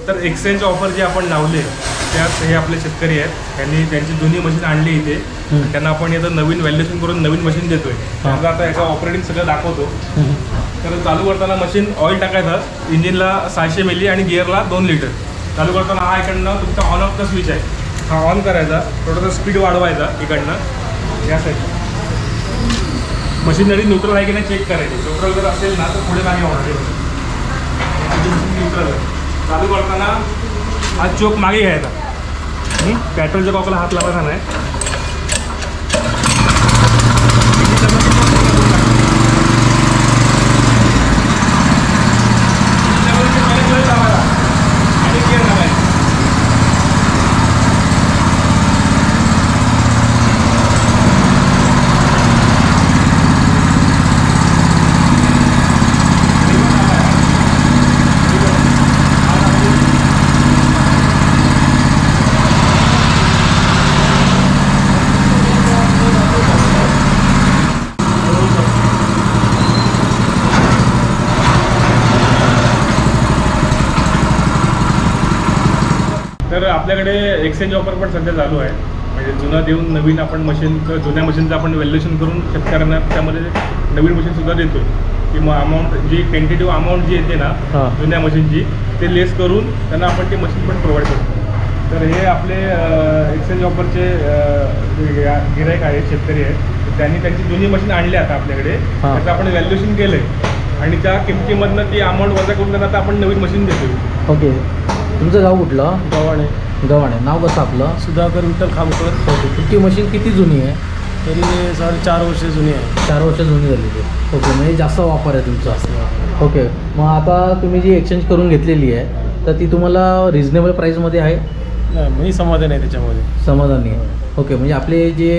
तर exchange offer जे आपण लावले त्यात हे आपले शेतकरी आहेत, त्यांनी त्यांची जुनी मशीन आणली इथे, त्यांना आपण इथं नवीन व्हॅल्युएशन करून नवीन मशीन देतोय. त्यांना आता याचा ऑपरेटिंग सगळं दाखवतो. तर चालू करताना मशीन ऑइल टाकायचं, इंजिनला 600 मिली आणि गिअरला 2 लिटर. चालू करताना हा इकडनं तुमचा ऑन ऑफचा स्विच आहे, हा ऑन करायचा, थोडासा स्पीड वाढवायचा इकडनं या साईड. मशीनरी न्यूट्रल आहे की नाही चेक करायची. न्यूट्रल जर असेल ना तर पुढे नाही होणार. न्यूट्रल चालू करताना हा चोक मागे घ्यायचा, पेट्रोलच्या कॉकला हात लावायचा नाही. आणि गिअर लावायचा. तर आपल्याकडे एक्सचेंज ऑफर पण सध्या चालू आहे. म्हणजे जुनं देऊन नवीन आपण मशीनचं, जुन्या मशीनचं आपण व्हॅल्युएशन करून शेतकऱ्यांना त्यामध्ये नवीन मशीनसुद्धा देतो. की मग अमाऊंट जी टेंटेटिव्ह अमाऊंट जी येते ना जुन्या मशीनची ते लेस करून त्यांना आपण ती मशीन पण प्रोव्हाइड करतो. तर हे आपले एक्सचेंज ऑफरचे गिराईक आहेत, शेतकरी आहेत, त्यांनी त्यांची जुनी मशीन आणली आता आपल्याकडे, त्याचं आपण व्हॅल्युएशन केलं आहे आणि त्या किमतीमधनं ती अमाऊंट वजा करून त्यांना आता आपण नवीन मशीन देतो. ओके. तुमचं गाव कुठलं? गव्हाणे. गव्हाणे. नाव कसं आपलं? सुधाकर विठ्ठल खामकर. ओके. तुमची मशीन किती जुनी आहे? तरी 4.5 वर्ष जुनी आहे. 4 वर्ष जुनी झालेली आहे. ओके. म्हणजे जास्त वापर आहे तुमचा. ओके. मग आता तुम्ही जी एक्सचेंज करून घेतलेली आहे तर ती तुम्हाला रिजनेबल प्राईसमध्ये आहे? नाही, मी समाधान आहे त्याच्यामध्ये. समाधानी आहे. ओके. म्हणजे आपले जे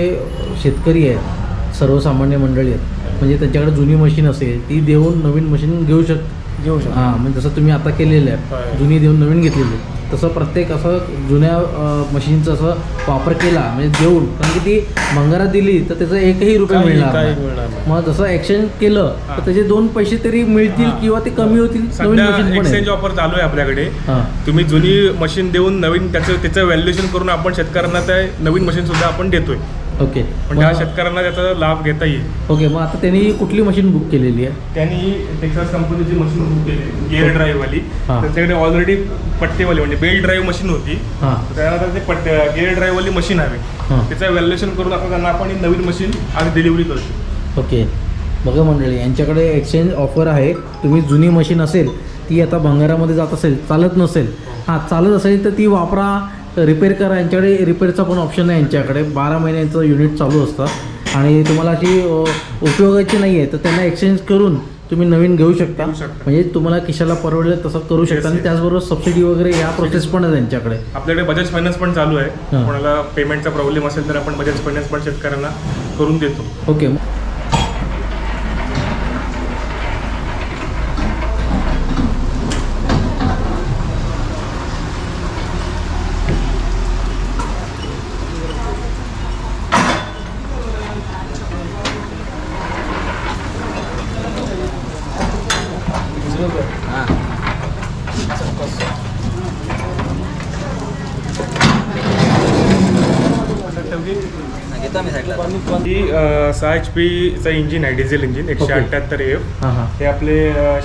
शेतकरी आहेत, सर्वसामान्य मंडळी आहेत, म्हणजे त्यांच्याकडे जुनी मशीन असेल ती देऊन नवीन मशीन घेऊ शकतो. हां, म्हणजे जसं तुम्ही आता केलेलं आहे, जुनी देऊन नवीन घेतलेली, तसं प्रत्येक असं जुन्या मशीनचा असं वापर केला म्हणजे देऊन, कारण की ती भंगारात दिली तर त्याचं एकही रुपये मिळणार नाही. मग जसं एक्सचेंज केलं तर त्याचे 2 पैसे तरी मिळतील किंवा ते कमी होतील. नवीन मशीन एक्सचेंज ऑफर चालू आहे आपल्याकडे. तुम्ही जुनी मशीन देऊन नवीन त्याचं व्हॅल्युएशन करून आपण शेतकऱ्यांना त्या नवीन मशीन सुद्धा आपण देतोय. ओके. म्हणजे त्या शेतकऱ्यांना त्याचा लाभ घेता येईल. ओके. मग आता त्यांनी कुठली मशीन बुक केलेली आहे? त्यांनी टेक्सास कंपनीची मशीन बुक केली, गिअर ड्राईव्हवाली. त्याच्याकडे ऑलरेडी पट्टेवाली म्हणजे बेल्ट ड्राईव्ह मशीन होती, त्यानंतर ते गिअर ड्राईव्हवाली मशीन हवी. त्याचं व्हॅल्युएशन करून आता त्यांना आपण नवीन मशीन आज डिलिव्हरी करतो. ओके. बघा मंडळी, यांच्याकडे एक्सचेंज ऑफर आहे. तुम्ही जुनी मशीन असेल ती आता भंगारामध्ये जात असेल, चालत नसेल, चालत असेल तर ती वापरा, रिपेअर करा. यांच्याकडे रिपेअरचा पण ऑप्शन आहे. यांच्याकडे 12 महिन्यांचं युनिट चालू असतं आणि तुम्हाला अशी उपयोगाची नाही आहे तर त्यांना एक्सचेंज करून तुम्ही नवीन घेऊ शकता. म्हणजे तुम्हाला खिशाला परवडेल तसं करू शकता. आणि त्याचबरोबर सबसिडी वगैरे या प्रोसेस पण आहे त्यांच्याकडे. आपल्याकडे बजाज फायनान्स पण चालू आहे. कोणाला पेमेंटचा प्रॉब्लेम असेल तर आपण बजाज फायनान्स पण शेतकऱ्यांना करून देतो. ओके. ही 6 HP इंजिन आहे, डिझेल इंजिन 178 AF. हे आपले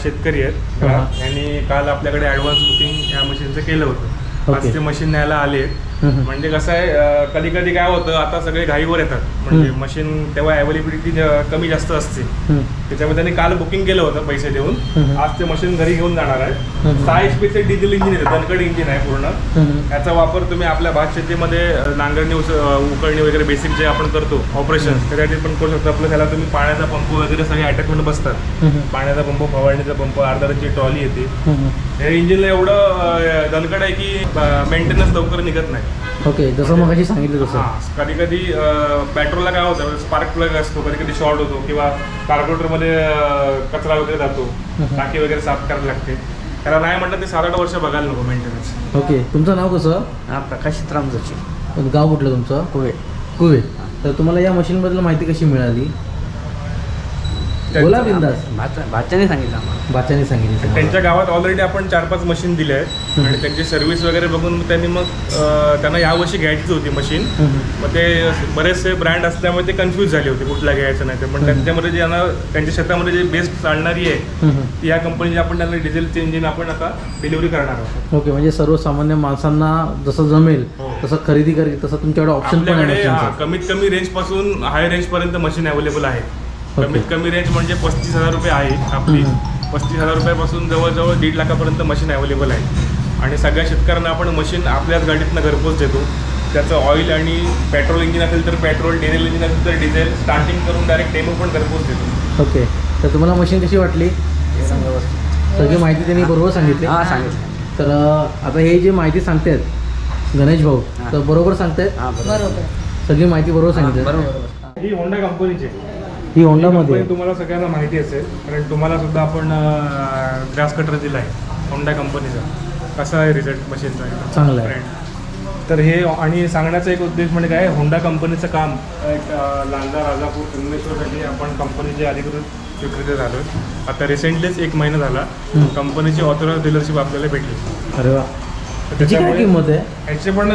शेतकरी आहेत. यांनी काल आपल्याकडे ॲडव्हान्स बुकिंग या मशीनचं केलं होतं. आज ते मशीन न्यायला आले. म्हणजे कसं आहे, कधी कधी काय होतं, आता सगळे घाईवर येतात, म्हणजे मशीन तेव्हा अवेलेबिलिटी कमी जास्त असते. त्याच्यामध्ये त्यांनी काल बुकिंग केलं होतं पैसे देऊन. आज ते मशीन घरी घेऊन जाणार आहे. 6 HP डिझेल इंजिन आहे, दणकट इंजिन आहे पूर्ण. याचा वापर तुम्ही आपल्या भात शेतीमध्ये नांगरणी, उकळणी वगैरे बेसिक जे आपण करतो ऑपरेशन त्यासाठी पण करू शकतो. आपलं त्याला तुम्ही पाण्याचा पंप वगैरे सगळे अटॅचमेंट बसतात. पाण्याचा पंप, फवारणीचा पंप, अर्धाची ट्रॉली येते. हे इंजिनला एवढं दणकट आहे की मेंटेनन्स लवकर निघत नाही. ओके. जसं मग अशी सांगितलं तसं. कधी कधी पेट्रोलला काय होतं, स्पार्क प्लग असतो, कधी कधी शॉर्ट होतो किंवा कार्बोरेटरमध्ये कचरा वगैरे जातो, टाकी वगैरे साफ करायला लागते. त्याला नाही म्हटलं ते 7-8 वर्ष बघायला नको मेंटेनन्स. ओके. तुमचं नाव कसं? प्रकाश सीताराम जोशी. गाव कुठलं तुमचं? कुवे. कुवे. तर तुम्हाला या मशीनबद्दल माहिती कशी मिळाली? बोला बिंदास. भाच्याने सांगितलं आम्हाला. बाच्याने सांगितलं तुम्हाला. त्यांच्या गावात ऑलरेडी आपण 4-5 मशीन दिले आहेत आणि त्यांची सर्व्हिस वगैरे बघून त्यांनी मग त्यांना यावर्षी घ्यायचीच होती मशीन. मग ते बरेचसे ब्रँड असल्यामुळे ते कन्फ्यूज झाले होते कुठला घ्यायचं नाही तर. पण त्यांच्यामध्ये जे त्यांच्या शेतामध्ये जे बेस्ट चालणारी आहे ती या कंपनीची आपण त्यांना डिझेलचे इंजिन आपण आता डिलिव्हरी करणार आहोत. ओके, म्हणजे सर्वसामान्य माणसांना जसं जमेल तसं खरेदी करेल तसं तुमच्याकडे ऑप्शन पण आहे आपल्याकडे मशीनचं. कमीत कमी रेंज पासून हाय रेंज पर्यंत मशीन अवेलेबल आहे. कमीत कमी रेंज म्हणजे 35,000 रुपये आहे आपली. 35,000 रुपयापासून जवळजवळ 1.5 लाखापर्यंत मशीन अवेलेबल आहे. आणि सगळ्या शेतकऱ्यांना आपण मशीन आपल्याच गाडीतनं घरपोच देतो. त्याचं ऑइल आणि पेट्रोल इंजिन असेल तर पेट्रोल, डिझेल इंजिन असेल तर डिझेल, स्टार्टिंग करून डायरेक्ट डेमो पण घरपोच देतो. ओके, तर तुम्हाला मशीन कशी वाटली? सगळी माहिती त्यांनी बरोबर सांगितली. हां सांगितलं. तर आता हे जे माहिती सांगतायत गणेश भाऊ तर बरोबर सांगतायत. हां बरोबर. सगळी माहिती बरोबर सांगितली. बरोबर. ही होंडा कंपनीची ही होंडामध्ये कंपनी तुम्हाला सगळ्यांना माहिती असेल कारण तुम्हाला सुद्धा आपण ग्रास कटर दिला आहे होंडा कंपनीचा. कसा आहे रिझल्ट मशीनचा? चांगला आहे. ब्रँड. तर हे आणि सांगण्याचा एक उद्देश म्हणजे काय, होंडा कंपनीचं काम एक लांजा, राजापूर, संगमेश्वरसाठी आपण कंपनीचे अधिकृत विक्रेते झालो. आता रिसेंटलीच 1 महिना झाला कंपनीची ऑथोराइज डीलरशिप आपल्याला भेटली. अरे वा, तर त्याची काय किंमत आहे? ह्याचे पण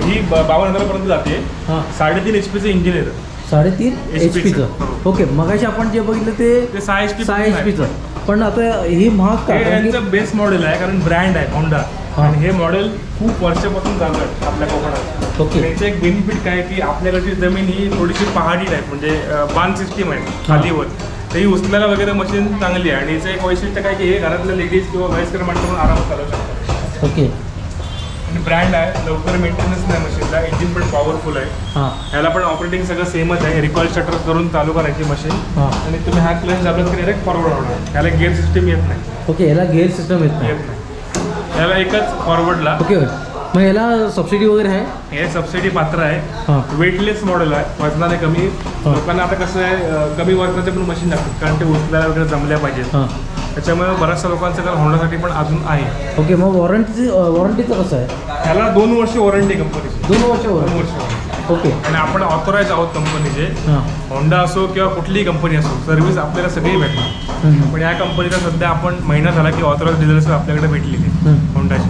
ही 52,000पर्यंत जाते. हां, 3.5 HP इंजिन येतं. 3.5 HP HP चं. ओके, मगाशी आपण जे बघितलं ते ते 6 HP 6 HP चं. पण आता ही महाग का? हे कारण की- यांचं बेस मॉडेल आहे कारण ब्रँड आहे होंडा. हां. आणि हे मॉडेल खूप वर्षापासून चालू आहे आपल्या कोकणात. ओके. त्याचं एक बेनिफिट काय की आपल्याकडची जमीन ही थोडीशी पहाडी टाईप म्हणजे बांध सिस्टीम आहे खालीवर. तर ही उचलायला वगैरे मशीन चांगली आहे. आणि याचं एक वैशिष्ट्य काय की हे घरातल्या लेडीज किंवा वयस्कर माणसं म्हणून आरामात चालवू शकतात. ओके. आणि ब्रँड आहे, लवकर मेंटेनन्स नाही मशीनला. इंजिन पण पॉवरफुल आहे. हां ह्याला पण ऑपरेटिंग सगळं सेमच आहे. रिकॉईल शटर करून चालू करायची मशीन हां. आणि तुम्ही हा क्लच दाबलात की डायरेक्ट फॉरवर्ड होणार. ह्याला गिअर सिस्टीम येत नाही. ओके, याला गेअर सिस्टम येत नाही. येत नाही. ह्याला एकच फॉरवर्डला. ओके, मग याला सबसिडी वगैरे आहे? हे सबसिडी पात्र आहे. हां वेटलेस मॉडेल आहे, वजनाने कमी. लोकांना आता कसं आहे कमी वजनाचे पण मशीन लागतात कारण ते उचलायला वगैरे जमल्या पाहिजेत. हां. त्याच्यामुळे बऱ्याचशा लोकांचं कारण होंडासाठी पण अजून आहे. ओके, मग वॉरंटीचं कसं आहे? ह्याला 2 वर्ष वॉरंटी कंपनीची. 2 वर्ष 2 वॉरंटी. वर्ष. ओके. आणि आपण ऑथोराईज आहोत कंपनीचे. हां. होंडा असो किंवा कुठलीही कंपनी असो सर्व्हिस आपल्याला सगळी भेटणार. पण या कंपनीचा सध्या आपण महिना झाला की ऑथोराईज डीलरशिप आपल्याकडे भेटलेली आहे होंडाची.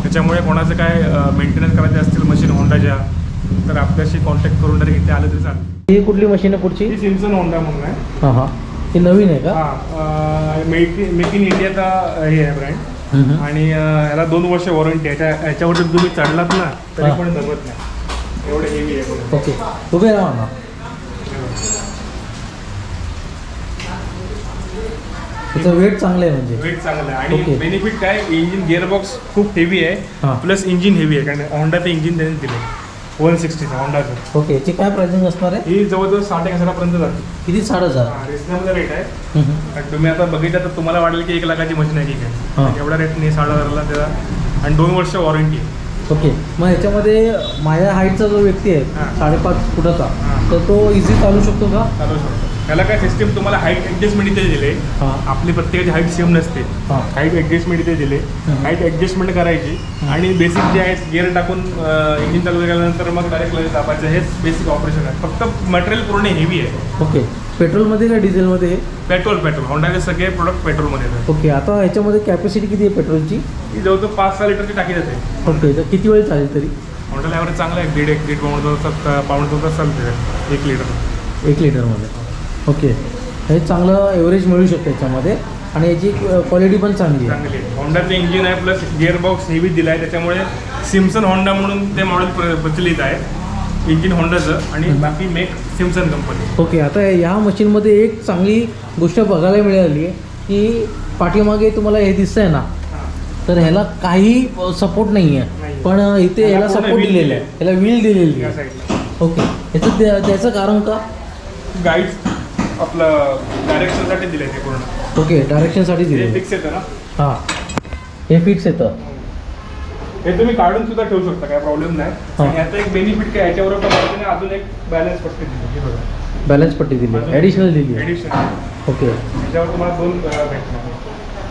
त्याच्यामुळे कोणाचं काय मेंटेनन्स करायचे असतील मशीन होंडाच्या तर आपल्याशी कॉन्टॅक्ट करून डायरेक्ट इथे आलं तरी चालेल. ही कुठली मशीन आहे पुढची? ही सिम्सन होंडा म्हणून आहे. हां हां, ही नवीन आहे का? हां, मेक इन इंडियाचा हे आहे ब्रँड. आणि याला 2 वर्ष वॉरंटी आहे. ह्याच्यावरती तुम्ही चढलात ना तरी हां. पण जमत नाही, एवढं हेवी आहे. ओके, उभे राहा ना. त्याचं वेट चांगलं आहे म्हणजे. वेट चांगलं आहे. ओके. आणि बेनिफिट काय, इंजिन गिअरबॉक्स खूप हेवी आहे. हां. प्लस इंजिन हेवी आहे कारण होंडाचं इंजिन त्यांनी दिलं 160चं होंडाचं. ओके, याची काय प्राइसिंग असणार आहे? ही जवळजवळ 60,000पर्यंत जाते. किती? 6,500. रिजनेबल रेट आहे. आणि तुम्ही आता बघितलं तर तुम्हाला वाटेल की 1 लाखाची मशीन आहे. ठीक हां. आहे, एवढा रेट नाही 60,000ला त्याला. आणि 2 वर्ष वॉरंटी आहे. ओके, मग ह्याच्यामध्ये माझ्या हाईटचा जो व्यक्ती आहे हां. 5.5 फुटाचा हां. तर तो इझी चालू शकतो का? चालू शकतो. त्याला काय सिस्टीम तुम्हाला हाईट ॲडजस्टमेंट इथे दिले. हां आपली प्रत्येकाची हाईट सेम नसते. हां. हाईट ॲडजस्टमेंट इथे दिले. हाईट ॲडजस्टमेंट करायची आणि बेसिक जे आहे गिअर टाकून इंजिन चालू केल्यानंतर मग डायरेक्ट क्लच दाबायचं. हेच बेसिक ऑपरेशन आहे. फक्त मटेरियल पूर्ण हेवी आहे. ओके, पेट्रोलमध्ये का डिझेलमध्ये? पेट्रोल होंडाचे सगळे प्रोडक्ट पेट्रोलमध्ये येतात. ओके, आता ह्याच्यामध्ये कॅपॅसिटी किती आहे पेट्रोलची? ही जवळजवळ 5-6 लिटरची टाकी जाते. ओके, तर किती वेळ चालेल तरी? होंडाला ॲव्हरेज चांगला आहे. 1.5 पाऊण 2 तास चालते 1 लिटर. 1 लिटरमध्ये. ओके, हे चांगलं एव्हरेज मिळू शकतं याच्यामध्ये आणि याची क्वालिटी पण चांगली आहे. चांगली आहे. होंडाचं इंजिन आहे प्लस गिअरबॉक्स हेवी दिला आहे. त्याच्यामुळे सिम्सन होंडा म्हणून ते मॉडेल प्रचलित आहे. इंजिन होंडाचं आणि बाकी मेक सिम्सन कंपनी. ओके, आता ह्या मशीनमध्ये एक चांगली गोष्ट बघायला मिळाली आहे की पाठीमागे तुम्हाला हे दिसतंय ना तर ह्याला काही सपोर्ट नाही आहे पण इथे ह्याला सपोर्ट दिलेला आहे. ह्याला व्हील दिलेली या आहे. साईडला ओके, ह्याचं त्याचं कारण का? गाईड आपलं डायरेक्शनसाठी दिलं आहे ते पूर्ण. ओके, डायरेक्शनसाठी हे दिलेलं आहे. फिक्स येतं ना. हां, हे फिक्स येतं. हे तुम्ही काढून सुद्धा ठेवू शकता, काय प्रॉब्लेम नाही. हां. आणि याचा एक बेनिफिट काय, याच्याबरोबर बाजूने अजून एक बॅलन्स पट्टी दिली. हे बघा, बॅलन्स पट्टी दिली आहे, ॲडिशनल दिली आहे. ॲडिशनल. ओके, याच्यावर तुम्हाला 2 भेटणार.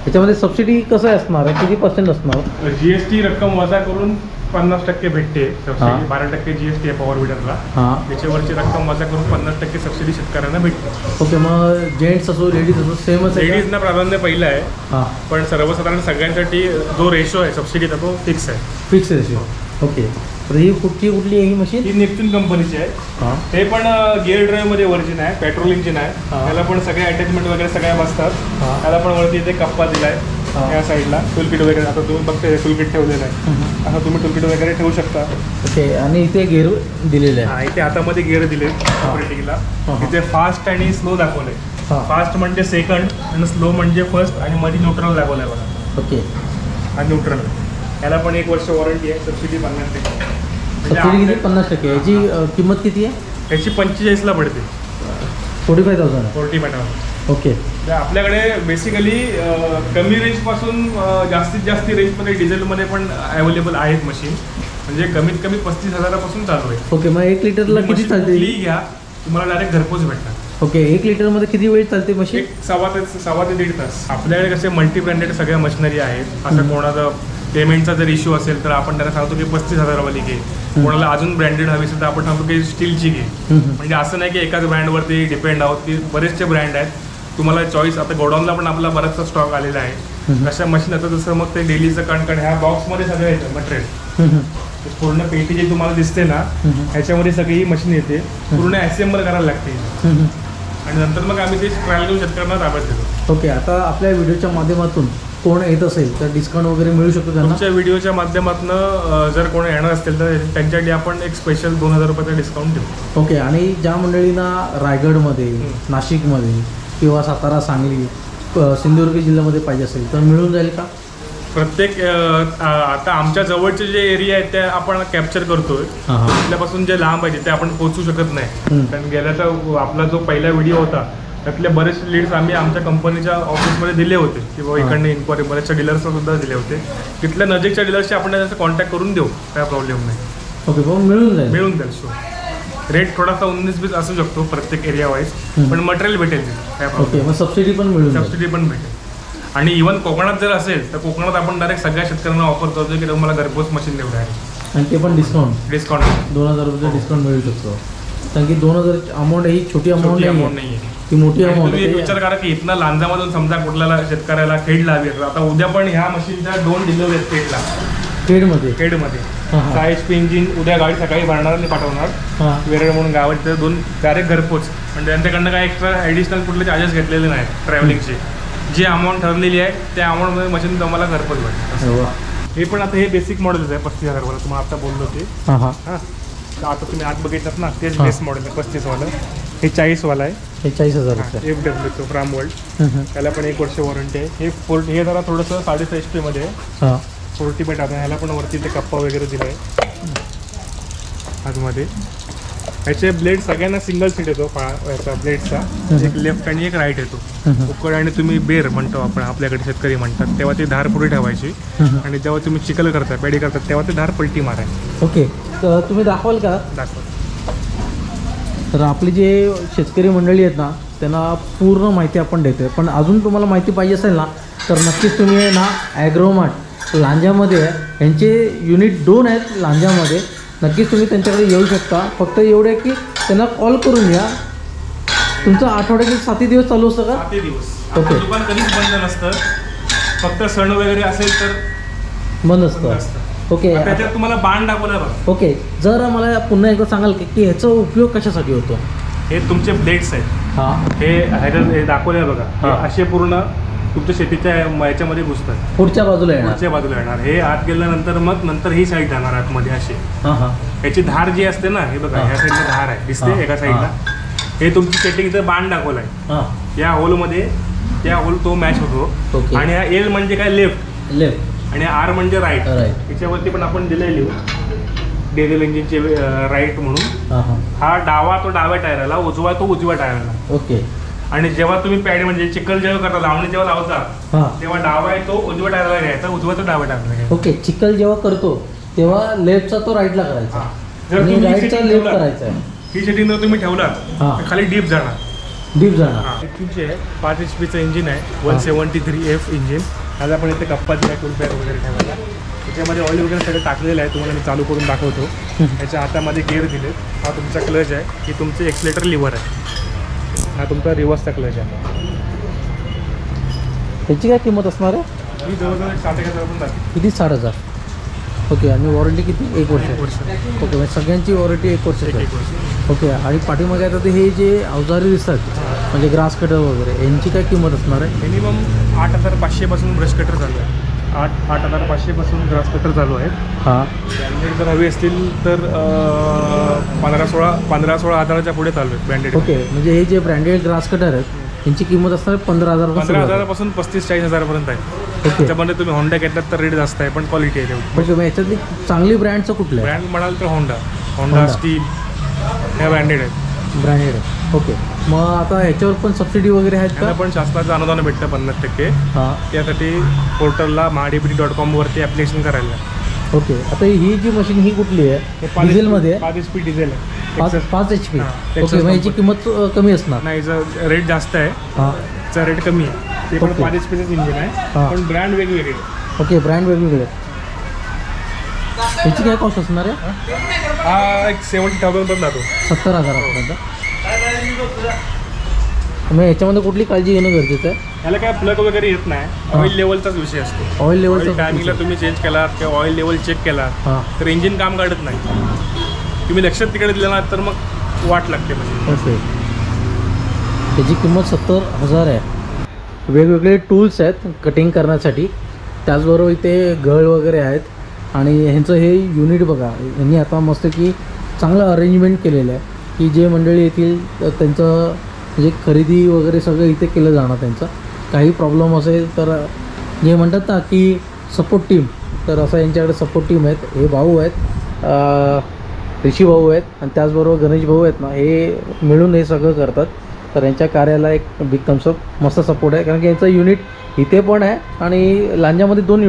याच्यामध्ये सबसिडी कसं असणार आहे? किती % असणार? GST रक्कम वजा करून 50% भेटते सबसिडी, हां. 12% GST आहे पॉवर विडरला. हां. त्याच्यावरची रक्कम वजा करून 50% सबसिडी शेतकऱ्यांना भेटते. ओके, मग जेंट्स असो लेडीज असो सेमच आहे का? लेडीजना प्राधान्य पहिलं आहे, हां, पण सर्वसाधारण सगळ्यांसाठी जो रेशो आहे सबसिडीचा तो फिक्स आहे. Fix ratio. ओके, तर ही कुठली आहे ही मशीन? ही नेपच्यून कंपनीची आहे. हां, हे पण गिअर ड्राईव्हमध्ये वर्जिन आहे, पेट्रोल इंजिन आहे. हां. त्याला पण सगळे अटॅचमेंट वगैरे सगळ्या बसतात. हां. त्याला पण वरती इथे कप्पा दिलाय हां. या साईडला. टूलकिट वगैरे आता तुम्ही बघते टूलकिट ठेवलेलं आहे. असं तुम्ही टूलकिट वगैरे ठेवू शकता. ओके, आणि इथे गेअर दिलेले आहे. हा, इथे हातामध्ये गिअर दिले ऑपरेटिंगला. हां. इथे फास्ट आणि स्लो दाखवलंय. हां. फास्ट म्हणजे सेकंड आणि स्लो म्हणजे फर्स्ट आणि मध्ये न्यूट्रल दाखवलंय बघा. ओके, हा न्यूट्रल. याला पण 1 वर्ष वॉरंटी आहे, सबसिडी 50%. सबसिडी किती? 50%. याची किंमत किती आहे? याची 45ला पडते. 45,000. 40 ओके. तर आपल्याकडे बेसिकली कमी रेंजपासून जास्तीत जास्त रेंजमध्ये डिझेलमध्ये पण अवेलेबल आहेत मशीन. म्हणजे कमीत कमी 35,000पासून चालू आहे. ओके, मग 1 लिटरला किती मशीन चालते? कुठलीही घ्या, तुम्हाला डायरेक्ट घरपोच भेटणार. ओके, 1 लिटरमध्ये किती वेळ चालते मशीन? एक सव्वा ते दीड तास. आपल्याकडे कसे मल्टी ब्रँडेड सगळ्या मशिनरी आहेत. असं कोणाचा पेमेंटचा जर इश्यू असेल तर आपण त्यांना सांगतो की 35,000वाली घे. कोणाला अजून ब्रँडेड हवी असेल तर आपण सांगतो की स्टीलची घे. म्हणजे असं नाही की एकाच ब्रँडवरती डिपेंड आहोत, की बरेचसे ब्रँड आहेत. तुम्हाला चॉईस, आता गोडाऊनला पण आपला बराचसा स्टॉक आलेला आहे. अशा मशीन आता जसं मग ते डेलीचं कारण ह्या बॉक्समध्ये सगळं येतं मटेरियल. पूर्ण पेटी जी तुम्हाला दिसते ना, ह्याच्यामध्ये सगळी ही मशीन येते. पूर्ण असेंबल करायला लागते आणि नंतर मग आम्ही ते ट्रायल करून शेतकऱ्यांना ताब्यात देतो. ओके, आता आपल्या व्हिडिओच्या माध्यमातून कोण येत असेल तर डिस्काउंट वगैरे मिळू शकतो त्यांना? तुमच्या व्हिडिओच्या माध्यमातून जर कोणी येणार असतील तर त्यांच्यासाठी आपण एक स्पेशल 2,000 रुपयाचा डिस्काउंट देऊ. ओके, आणि ज्या मंडळींना रायगडमध्ये, नाशिकमध्ये किंवा सातारा, सांगली, सिंधुदुर्ग जिल्ह्यामध्ये पाहिजे असेल तर मिळून जाईल का? प्रत्येक आता आमच्या जवळचे जे एरिया आहेत ते आपण कॅप्चर करतोय. आपल्यापासून जे लांब आहे ते आपण पोहोचू शकत नाही. कारण गेल्याचा आपला जो पहिला व्हिडिओ होता त्यातले बरेचसे लीड्स आम्ही आमच्या कंपनीच्या ऑफिसमध्ये दिले होते, किंवा इकडनं इन्क्वायरी बऱ्याचशा डीलर्सला सुद्धा दिले होते. तिथल्या नजीकच्या डीलर्सशी आपण त्याचा कॉन्टॅक्ट करून देऊ, काय प्रॉब्लेम नाही. ओके, मग मिळून जाईल. शो रेट थोडासा 19-20 असू शकतो प्रत्येक एरिया वाईज, पण मटेरियल भेटेल काय ओके, प्रॉब्लेम. मग सबसिडी पण मिळून जाईल. सबसिडी पण भेटेल. आणि इव्हन कोकणात जर असेल तर कोकणात आपण डायरेक्ट सगळ्या शेतकऱ्यांना ऑफर करतो की तुम्हाला घरपोच मशीन देऊ आहे. आणि ते पण डिस्काउंट 2,000 रुपये डिस्काउंट मिळू शकतो. कारण की 2,000 अमाऊंट ही छोटी अमाऊंट नाही, ती मोठी अमाऊंट तुम्ही एक विचार करा की इथनं लांजामधून समजा कुठल्याला शेतकऱ्याला खेड लावी. आता उद्या पण ह्या मशीनच्या 2 डिलिव्हरी आहेत खेडला. खेडमध्ये 6 HP इंजिन उद्या गाडी सकाळी भरणार आणि पाठवणार. वेरळ म्हणून गावात 2 डायरेक्ट घरपोच. म्हणजे त्यांच्याकडनं काय एक्स्ट्रा ॲडिशनल कुठले चार्जेस घेतलेले नाहीत ट्रॅव्हलिंगचे. जी अमाऊंट ठरलेली आहे त्या अमाऊंटमध्ये मशीन तुम्हाला घरपोच भेटते. हे पण आता हे बेसिक मॉडेलच आहे 35,000वाला, तुम्हाला आता बोललो ते. हां, आता तुम्ही आत बघितलात ना, तेच बेस मॉडेल आहे 35वाला. हे 40वाला आहे. हे 40,000 रुपये. FW from world. त्याला पण 1 वर्ष वॉरंटी आहे. हे जरा थोडंसं 6.5 HP मध्ये आहे. 40 पेट आता ह्याला पण वरती ते कप्पा वगैरे दिला आहे आतमध्ये. ह्याचे ब्लेड सगळ्यांना सिंगल सीट येतो याचा ब्लेडचा. एक लेफ्ट आणि एक राईट येतो. उकड आणि तुम्ही बेर म्हणतो आपण, आपल्याकडे शेतकरी म्हणतात, तेव्हा ती धार पुढे ठेवायची आणि जेव्हा तुम्ही चिखल करता, पेडी करतात तेव्हा ते धार पलटी मारायची. ओके, तर तुम्ही दाखवाल का? तर आपली जे शेतकरी मंडळी आहेत ना त्यांना पूर्ण माहिती आपण देतोय. पण अजून तुम्हाला माहिती पाहिजे असेल ना तर नक्कीच तुम्ही ना ॲग्रोमार्ट लांजामध्ये आहे, यांचे युनिट 2 आहेत लांजामध्ये. नक्कीच तुम्ही त्यांच्याकडे येऊ शकता. फक्त एवढं आहे की त्यांना कॉल करून घ्या. तुमचं आठवड्याचे 7 दिवस चालू असतं का? 7 दिवस. ओके. दुकान कधीच बंद नसतं, फक्त सण वगैरे असेल तर बंद असतं. ओके, त्याच्यात तुम्हाला बाण दाखवला बघा. ओके, जर मला पुन्हा एकदा सांगाल की ह्याचा उपयोग कशासाठी होतो? हे तुमचे ब्लेड्स आहेत. हां, हे दाखवले बघा. हे असे पूर्ण तुमच्या शेतीच्या याच्यामध्ये घुसतात. पुढच्या बाजूला येणार. हे आत गेल्यानंतर मग नंतर ही साईड जाणार आतमध्ये असे. याची धार जी असते ना, हे बघा ह्या साईडला धार आहे दिसते एका साईडला. हे तुमची सेटिंग इथं बाण दाखवलाय. या होलमध्ये त्या होल तो मॅच होतो. आणि हा एल म्हणजे काय लेफ्ट आणि आर म्हणजे राईट. याच्यावरती पण आपण दिलंय लिहू डिझेल इंजिनचे राईट म्हणून. हा डावा तो डाव्या टायराला, उजवा तो उजव्या टायराला. ओके, आणि जेव्हा तुम्ही पॅड म्हणजे चिखल जेव्हा करता, लावणी जेव्हा लावता तेव्हा डावा आहे तो उजव्या टायराला घ्यायचा, उजवा तो डाव्या टायराला घ्यायचा. ओके, चिखल जेव्हा करतो तेव्हा लेफ्टचा तो राईटला करायचा आणि राईटचा लेफ्ट करायचा. ही सेटिंग जर तुम्ही ठेवलात खाली डीप जाणार. 5 HPचं इंजिन आहे. 173F engine. आज आपण इथे कप्पा दिला टूल बॅग वगैरे ठेवायला. त्याच्यामध्ये ऑइल वगैरे सगळं टाकलेलं आहे, तुम्हाला मी चालू करून दाखवतो. त्याच्या हातामध्ये गेअर दिले. हा तुमचा क्लच आहे, ही तुमचं एक्सिलेटर लिव्हर आहे, हा तुमचा रिव्हर्सचा क्लच आहे. त्याची काय किंमत असणार आहे? ही जवळजवळ 60,000 पण जाते. किती? 60,000. ओके. आणि वॉरंटी किती? 1 वर्ष. ओके, म्हणजे सगळ्यांची वॉरंटी 1 वर्ष. 1 वर्ष. ओके. आणि पाठीमागे आता ते हे जे अवजारे दिसतात म्हणजे ग्रास कटर वगैरे, यांची काय किंमत असणार आहे? मिनिमम 8,500 पासून ब्रश कटर चालू आहे. 8,500 पासून ग्रास कटर चालू आहेत. हां. ब्रँडेड जर हवी असतील तर 15-16 हजाराच्या पुढे चालू आहेत ब्रँडेड. ओके. म्हणजे हे जे ब्रँडेड ग्रास कटर आहेत यांची किंमत असणार 15,000 पासून. 15,000 पासून 35-40 हजारापर्यंत आहे. ओके. त्याच्यामध्ये तुम्ही होंडा घेतलात तर रेट जास्त आहे, पण क्वालिटी आहे तेवढी. ओके. मग याच्यातली चांगली ब्रँडचं कुठलं आहे? ब्रँड म्हणाल तर होंडा स्टील ह्या ब्रँडेड आहेत. ब्रँडेड आहे. ओके. मग आता ह्याच्यावर पण सबसिडी वगैरे आहेत त्यांना का? पण शासनाचं अनुदान भेटतं 50%. हां. त्यासाठी पोर्टलला mahadpt.com वरती ॲप्लिकेशन करायला. ओके. आता ही जी मशीन ही कुठली आहे? डिझेलमध्ये आहे? 5 HP डिझेल आहे. 5 HP. हां, ओके. Texas मग याची किंमत कमी असणार? नाही, याचा रेट जास्त आहे, हां. याचा रेट कमी आहे. ते पण ओके. 5 HPचंच इंजिन आहे, हां. पण ब्रँड वेगवेगळे. ओके. ब्रँड वेगवेगळे. याची काय कॉस्ट असणार आहे? हा एक 70,000 पण जातो. 70,000 मग याच्यामध्ये कुठली काळजी घेणं गरजेचं आहे? याला काय प्लग वगैरे येत नाही, ऑइल लेवलचाच विषय असतो. ऑइल लेवलचा टायमिंगला तुम्ही चेंज केला किंवा ऑइल लेवल चेक केला हां. तर इंजिन काम काढत नाही. तुम्ही लक्षात तिकडे दिलं ना तर मग वाट लागते म्हणजे. ओके. त्याची किंमत 70,000 आहे. वेगवेगळे टूल्स आहेत कटिंग करण्यासाठी, त्याचबरोबर इथे गळ वगैरे आहेत आणि ह्यांचं हे युनिट बघा, यांनी आता मस्त की चांगलं अरेंजमेंट केलेलं आहे की जे मंडळी येतील तर त्यांचं म्हणजे खरेदी वगैरे सगळं इथे केलं जाणार. त्यांचं काही प्रॉब्लेम असेल तर जे म्हणतात ना की सपोर्ट टीम, तर असं यांच्याकडे सपोर्ट टीम आहेत. हे भाऊ आहेत, ऋषी भाऊ आहेत आणि त्याचबरोबर गणेश भाऊ आहेत ना, हे मिळून हे सगळं करतात. तर यांच्या कार्याला एक बिग थम्सअप, मस्त सपोर्ट आहे. कारण की यांचं युनिट इथे पण आहे आणि लांजामध्ये 2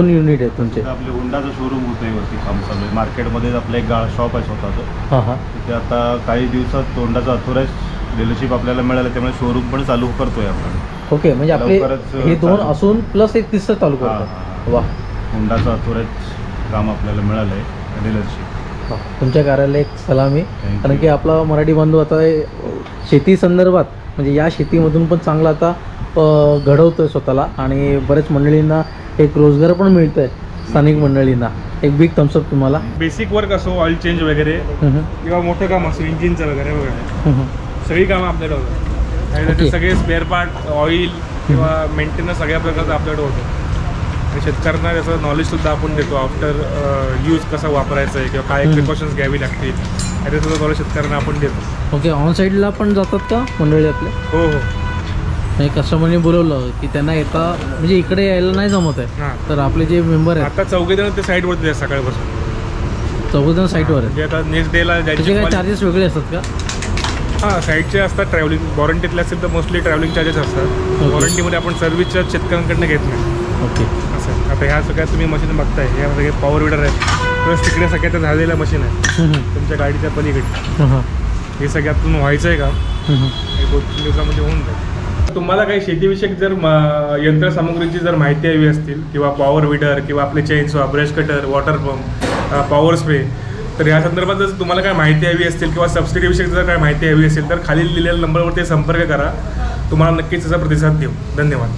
युनिट आहेत तुमचे. आपले होंडाचं शोरूम होतं आहे वरती, काम चालू आहे. मार्केटमध्येच आपलं एक शॉप आहे स्वतःचं. हां हां. तिथे आता काही दिवसात होंडाचं अथोराइज डीलरशिप आपल्याला मिळालं, त्यामुळे शोरूम पण चालू करतोय आपण. ओके. म्हणजे आपले लवकरच हे 2 चालू. असून प्लस एक तिसरं चालू करतात. हां. वा. होंडाचं अथोराइज काम आपल्याला मिळालं आहे डीलरशिप. तुमच्या कार्याला एक सलामी. Thank कारण you. की आपला मराठी बांधव आता शेती संदर्भात म्हणजे या शेतीमधून पण चांगला आता घडवतोय स्वतःला आणि बऱ्याच मंडळींना एक रोजगार पण मिळतो आहे. स्थानिक मंडळींना एक बिग थम्सअप तुम्हाला. बेसिक वर्क असो, ऑइल चेंज वगैरे किंवा मोठं काम असो, इंजिनचं वगैरे वगैरे सगळी कामं आपल्याकडे होतं. आणि त्याचे Okay. सगळे स्पेअर पार्ट, ऑइल किंवा मेंटेनन्स सगळ्या प्रकारचं आपल्याकडे होतं. आणि शेतकऱ्यांना त्याचं नॉलेजसुद्धा आपण देतो. आफ्टर यूज कसं वापरायचं आहे किंवा काय प्रिकॉशन्स घ्यावी लागतील याचं नॉलेज शेतकऱ्यांना आपण देतो. ओके. ऑन साईडला पण जातात का मंडळी आपले? हो हो. नाही, कस्टमरने बोलवलं की त्यांना येता म्हणजे इकडे यायला नाही जमत आहे, हां. तर आपले जे मेंबर आहेत आता 4 जण ते साईडवरती आहे सकाळपासून. 14 जण साईटवर आहेत. म्हणजे आता नेक्स्ट डेला त्याचे काय चार्जेस वेगळे असतात का? हां, साईडचे असतात. ट्रॅव्हलिंग वॉरंटीतले असेल तर मोस्टली ट्रॅव्हलिंग चार्जेस असतात. वॉरंटीमध्ये आपण सर्व्हिसच्या शेतकऱ्यांकडनं घेत नाही. ओके. असं आता ह्या सगळ्या तुम्ही मशीन बघताय, ह्या सगळे पॉवर विडर आहेत. प्लस तिकडे सगळ्यात झालेल्या मशीन आहे तुमच्या गाडीच्या पलीकडे. हे सगळ्यातून व्हायचं आहे का? हे 2-3 दिवसामध्ये होऊन जाईल. तुम्हाला काही शेतीविषयक जर यंत्रसामुग्रीची जर माहिती हवी असतील किंवा पॉवर विडर किंवा आपले chainsaw, brush cutter, water pump, power spray, तर या संदर्भात जर तुम्हाला काय माहिती हवी असतील किंवा सबसिडीविषयक जर काय माहिती हवी असेल तर खालील दिलेल्या नंबरवरती संपर्क करा. तुम्हाला नक्कीच त्याचा प्रतिसाद देऊ. धन्यवाद.